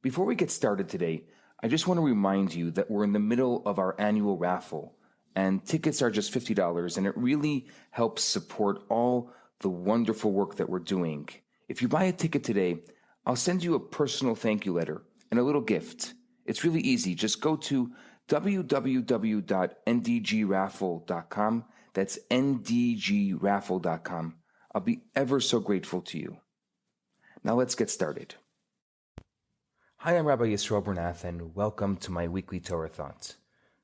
Before we get started today, I just want to remind you that we're in the middle of our annual raffle, and tickets are just $50, and it really helps support all the wonderful work that we're doing. If you buy a ticket today, I'll send you a personal thank you letter and a little gift. It's really easy. Just go to www.ndgraffle.com. That's ndgraffle.com. I'll be ever so grateful to you. Now let's get started. Hi, I'm Rabbi Yisroel Bernath, and welcome to my weekly Torah Thoughts.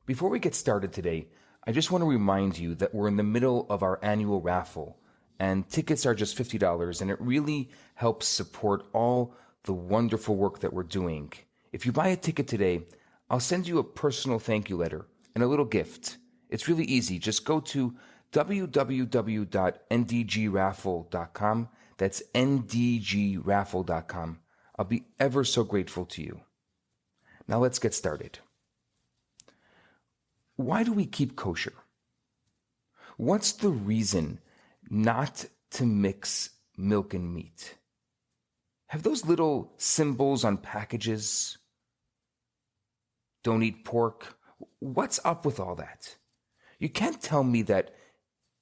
Before we get started today, I just want to remind you that we're in the middle of our annual raffle, and tickets are just $50, and it really helps support all the wonderful work that we're doing. If you buy a ticket today, I'll send you a personal thank you letter and a little gift. It's really easy. Just go to www.ndgraffle.com. That's ndgraffle.com. I'll be ever so grateful to you. Now let's get started. Why do we keep kosher? What's the reason not to mix milk and meat? Have those little symbols on packages? Don't eat pork. What's up with all that? You can't tell me that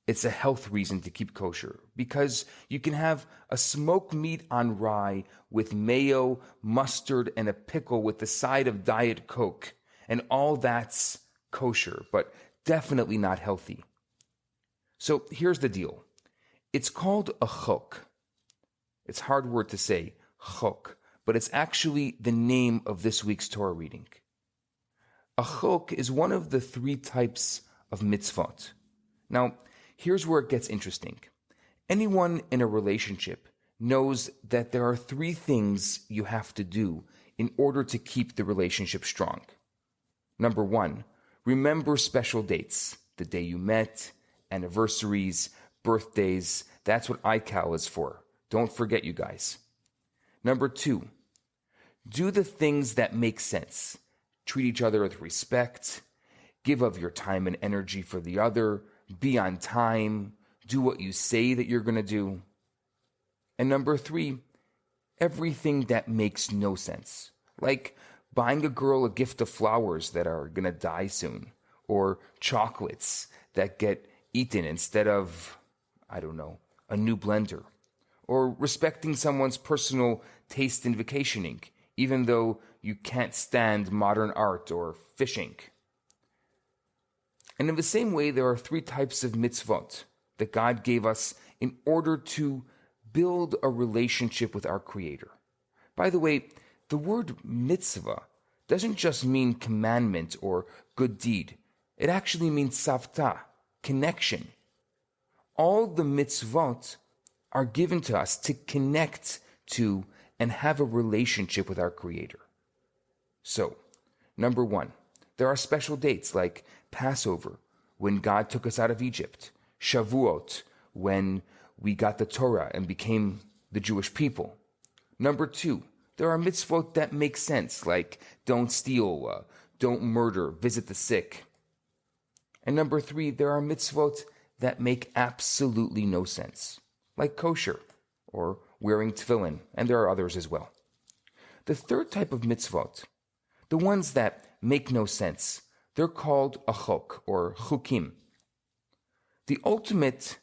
it's a health reason to keep kosher, because you can have a smoked meat on rye with mayo, mustard, and a pickle with the side of Diet Coke, and all that's kosher, but definitely not healthy. So here's the deal. It's called a chok. It's a hard word to say, chok, but it's actually the name of this week's Torah reading. A chok is one of the three types of mitzvot. Now, here's where it gets interesting. Anyone in a relationship knows that there are three things you have to do in order to keep the relationship strong. Number one, remember special dates, the day you met, anniversaries, birthdays. That's what iCal is for. Don't forget, you guys. Number two, do the things that make sense. Treat each other with respect. Give of your time and energy for the other. Be on time. Do what you say that you're going to do. And number three, everything that makes no sense. Like buying a girl a gift of flowers that are going to die soon, or chocolates that get eaten instead of, a new blender, or respecting someone's personal taste in vacationing, even though you can't stand modern art or fishing. And in the same way, there are three types of mitzvot that God gave us in order to build a relationship with our Creator. By the way, the word mitzvah doesn't just mean commandment or good deed. It actually means savta, connection. All the mitzvot are given to us to connect to and have a relationship with our Creator. So, number one, there are special dates like Passover, when God took us out of Egypt, Shavuot, when we got the Torah and became the Jewish people. Number two, there are mitzvot that make sense, like don't steal, don't murder, visit the sick. And number three, there are mitzvot that make absolutely no sense, like kosher or wearing tefillin, and there are others as well. The third type of mitzvot, the ones that make no sense, they're called a chok, or chukim. The ultimate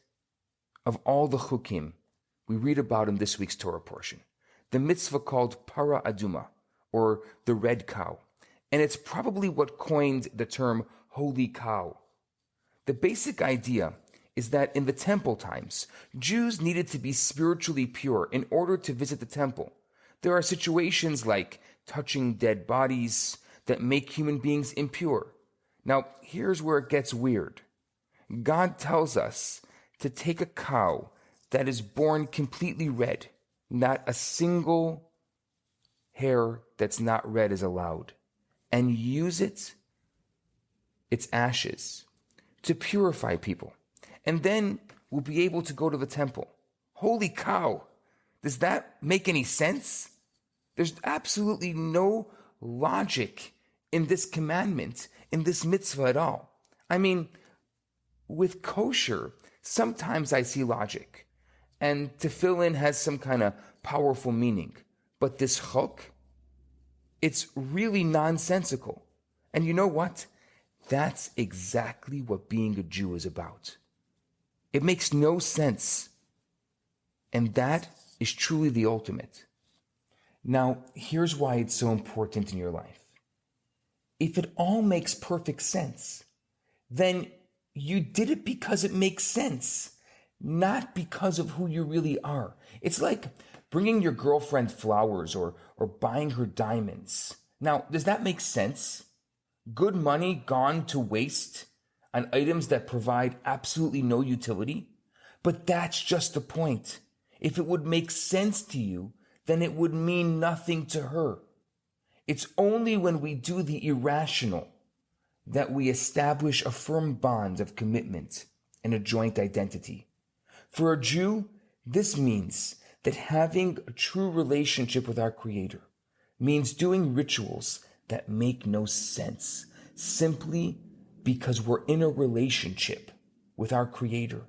of all the chukim we read about in this week's Torah portion, the mitzvah called para aduma, or the red cow. And it's probably what coined the term holy cow. The basic idea is that in the temple times, Jews needed to be spiritually pure in order to visit the temple. There are situations like touching dead bodies that make human beings impure. Now, here's where it gets weird. God tells us to take a cow that is born completely red. Not a single hair that's not red is allowed. And use its ashes to purify people. And then we'll be able to go to the temple. Holy cow! Does that make any sense? There's absolutely no logic in this commandment, in this mitzvah at all. I mean, with kosher, sometimes I see logic, and tefillin has some kind of powerful meaning. But this chok, It's really nonsensical. And you know what? That's exactly what being a Jew is about. It makes no sense. And that is truly the ultimate. Now, here's why it's so important in your life. If it all makes perfect sense, then you did it because it makes sense, not because of who you really are. It's like bringing your girlfriend flowers or buying her diamonds. Now, does that make sense? Good money gone to waste on items that provide absolutely no utility? But that's just the point. If it would make sense to you, then it would mean nothing to her. It's only when we do the irrational that we establish a firm bond of commitment and a joint identity. For a Jew, this means that having a true relationship with our Creator means doing rituals that make no sense simply because we're in a relationship with our Creator.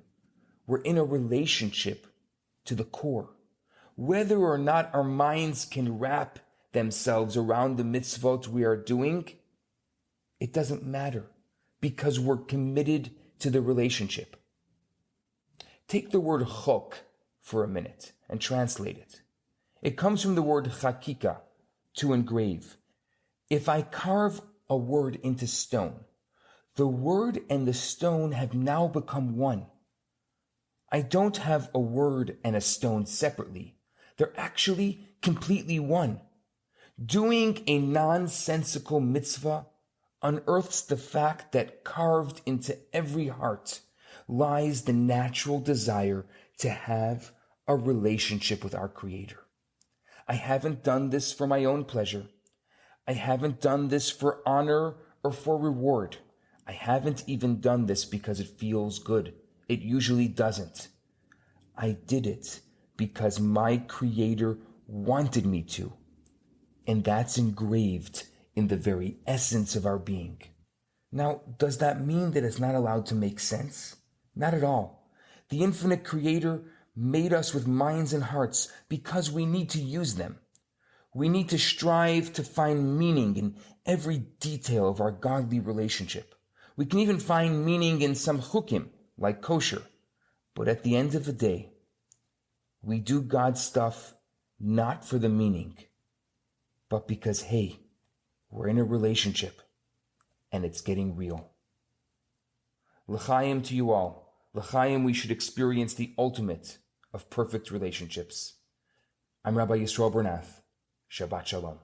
We're in a relationship to the core. Whether or not our minds can wrap themselves around the mitzvot we are doing, it doesn't matter because we're committed to the relationship. Take the word chok for a minute and translate it. It comes from the word chakika, to engrave. If I carve a word into stone, the word and the stone have now become one. I don't have a word and a stone separately. They're actually completely one. Doing a nonsensical mitzvah unearths the fact that carved into every heart lies the natural desire to have a relationship with our Creator. I haven't done this for my own pleasure. I haven't done this for honor or for reward. I haven't even done this because it feels good. It usually doesn't. I did it because my Creator wanted me to. And that's engraved in the very essence of our being. Now, does that mean that it's not allowed to make sense? Not at all. The infinite Creator made us with minds and hearts because we need to use them. We need to strive to find meaning in every detail of our godly relationship. We can even find meaning in some chukim, like kosher. But at the end of the day, we do God's stuff not for the meaning, but because, hey, we're in a relationship and it's getting real. L'chaim to you all. L'chaim, we should experience the ultimate of perfect relationships. I'm Rabbi Yisrael Bernath. Shabbat Shalom.